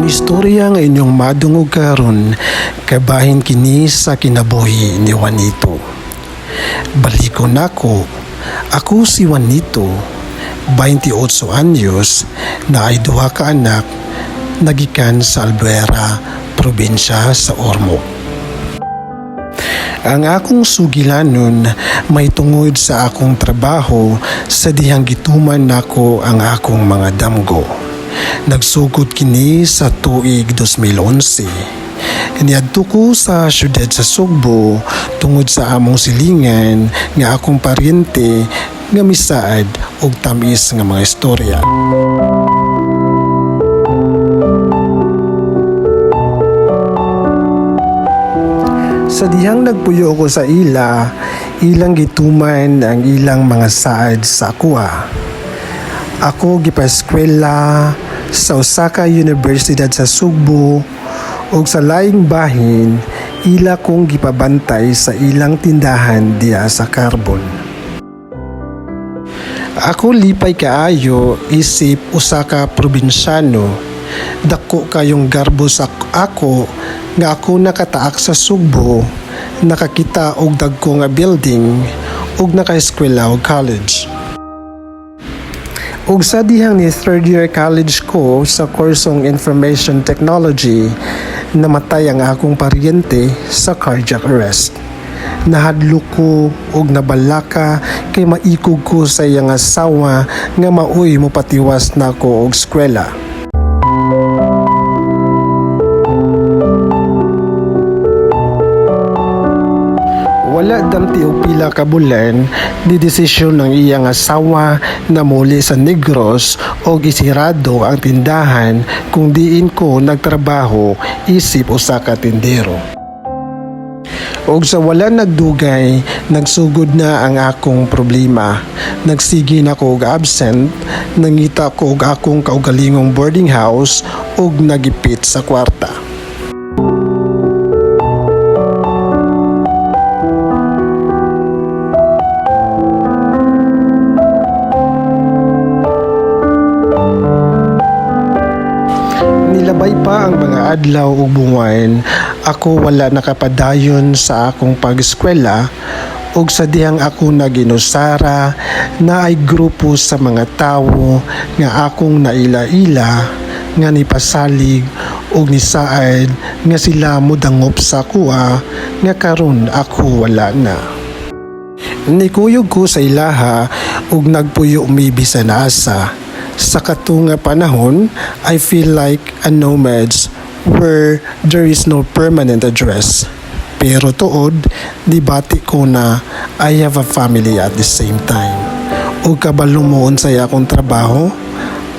Ang istorya nga inyong madungog karon kabahin kini sa kinabuhi ni Juanito. Baliko nako, ako si Juanito, 28 anyos, na ay duha ka anak, nagikan sa Albuera, probinsya sa Ormoc. Ang akong sugilanon may tungod sa akong trabaho sa dihang gituman nako ang akong mga damgo. Nagsugod kini sa tuig 2011. Niadto ko sa syudad sa Sugbo tungod sa among silingan nga akong paryente nga misaad og tamis nga mga istorya. Sa dihang nagpuyo ko sa ilang gituman ang ilang mga saad sa akwa. Ako gipaeskwela sa Osaka Universidad sa Sugbo ug sa laing bahin ila kong gipabantay sa ilang tindahan diya sa Carbon. Ako lipay kaayo isip usa ka probinsyano. Dako kayong garbo sa ako nga ako nakataak sa Sugbo, nakakita og dagko nga building ug nakaeskwela og college. Ug sa dihang ni third year college ko sa kursong Information Technology, namatay ang akong paryente sa cardiac arrest. Nahadlok ko og nabalaka kay maikog ko sa iyang asawa nga maoy mo patiwas nako og eskwela. Wala damti og pila ka bulan ni desisyon ng iyang asawa na muli sa Negros o isirado ang tindahan kung diin ko nagtrabaho isip usa ka tindero. Og sa wala nagdugay, nagsugod na ang akong problema. Nagsigi na ko og absent, nangita ko og akong kaugalingong boarding house og nagipit sa kwarta. Nilabay pa ang mga adlaw ug buwan, ako wala nakapadayon sa akong pag-eskwela ug sa dihang ako naginusara na ay grupo sa mga tawo nga akong naila-ila nga nipasalig ug nisaad nga sila mudangop sa kuha nga karon ako wala na. Nikuyog ko sa ilaha ug nagpuyo mi bisan asa. Sa katunga panahon, I feel like a nomad where there is no permanent address. Pero tuod, dibati ko na I have a family at the same time. O kabalo mo unsay akong trabaho,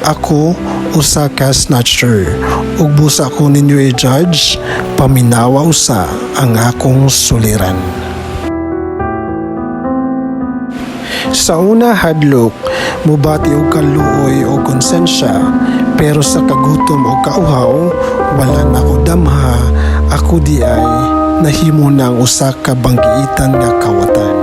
ako usa ka snatcher. Ug busa ko ninyo i-judge, paminawa usa ang akong suliran. Sa una hadlok, mubati og kaluoy o konsensya, pero sa kagutom o kauhaw, wala na ako damha, ako di ay nahimo ng usa ka banggiitan nga kawatan.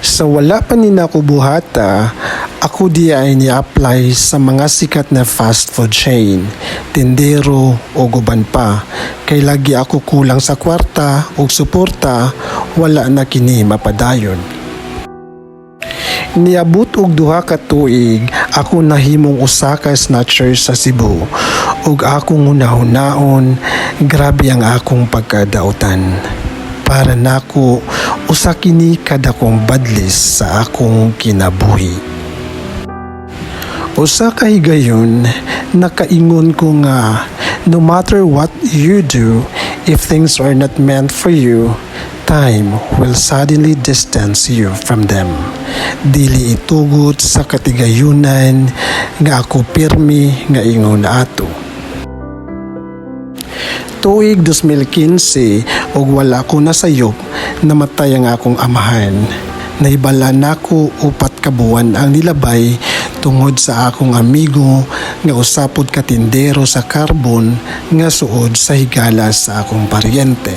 Sa wala pa ni nako buhata, ako di ay ni-apply sa mga sikat na fast food chain, tindero o guban pa, kay lagi ako kulang sa kwarta o suporta, wala na kini mapadayon. Niabot og duha ka tuig, ako nahimong usa ka snatcher sa Cebu. Ug akong hunahon, grabe ang akong pagkadautan. Para nako, usa kini kadakong badlis sa akong kinabuhi. Usa ka higayon, nakaingon ko nga, no matter what you do, if things are not meant for you, time will suddenly distance you from them. Dili itugot sa katigayunan nga ako pirmi nga ingon ato. Tuig 2015 ug wala ko nasayop, namatay ang akong amahan. Naibala nako upat ka buwan ang nilabay tungod sa akong amigo nga usapod ka tindero sa Carbon nga suod sa higala sa akong paryente.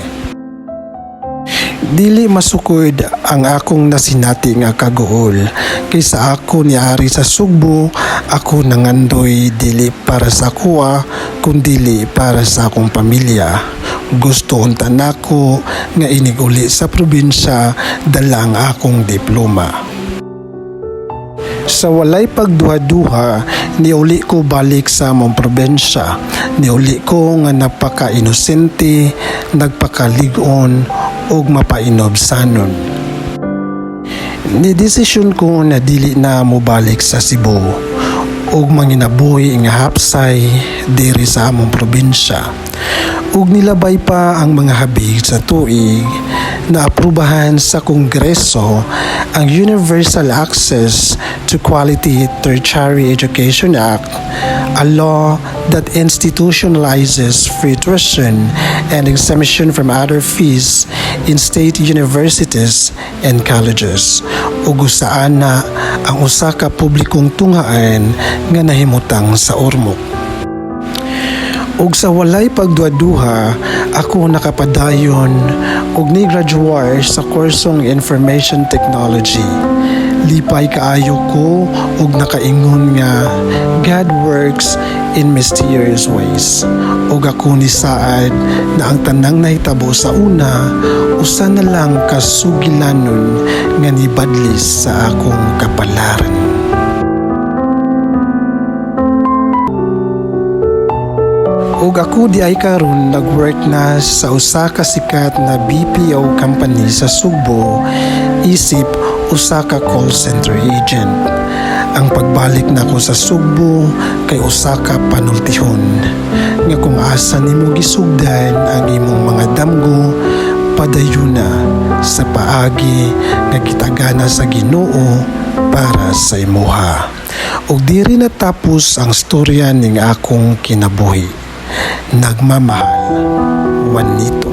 Dili masukod ang akong nasinati nga kagool. Kaysa ako niari sa Sugbo, ako nangandoy dili para sa kuwa, kundili para sa akong pamilya. Gusto unta nako nga iniguli sa probinsya dala ang akong diploma. Sa walay pagduha-duha, niuli ko balik sa among probensya. Niuli ko nga napaka-inosente, nagpakalig-on, ug mapainobsanon. Ni-desisyon ko na dili na mobalik sa Cebu ug manginabuhi nga hapsay diri sa among probinsya. Ug nilabay pa ang mga habig sa tuig na aprubahan sa Kongreso ang Universal Access to Quality Tertiary Education Act, a law that institutionalizes free tuition and exemption from other fees in state universities and colleges. Ug usaan na ang usa ka publikong tunghaan nga nahimutang sa Ormoc. Ug sa walay pagduha-duha, ako nakapadayon ug ni-graduate sa kursong Information Technology. Lipay kaayo ko ug nakaingon nga God works in mysterious ways. Ug ako ni saad na ang tanang nahitabo sa una, usa na lang kasugilanon nga nibadlis sa akong kapalaran. Ug ako di ay karon nag-work na sa usa ka sikat na BPO company sa Sugbo, isip usa ka call center agent. Ang pagbalik nako sa Sugbo kay usa ka panultihon nga kung asa nimo gisugdan ang imong mga damgo, padayuna sa paagi nga kitagana sa Ginoo para sa imuha. Ug diri natapos ang storya ning akong kinabuhi. Nagmamahal, Juanito.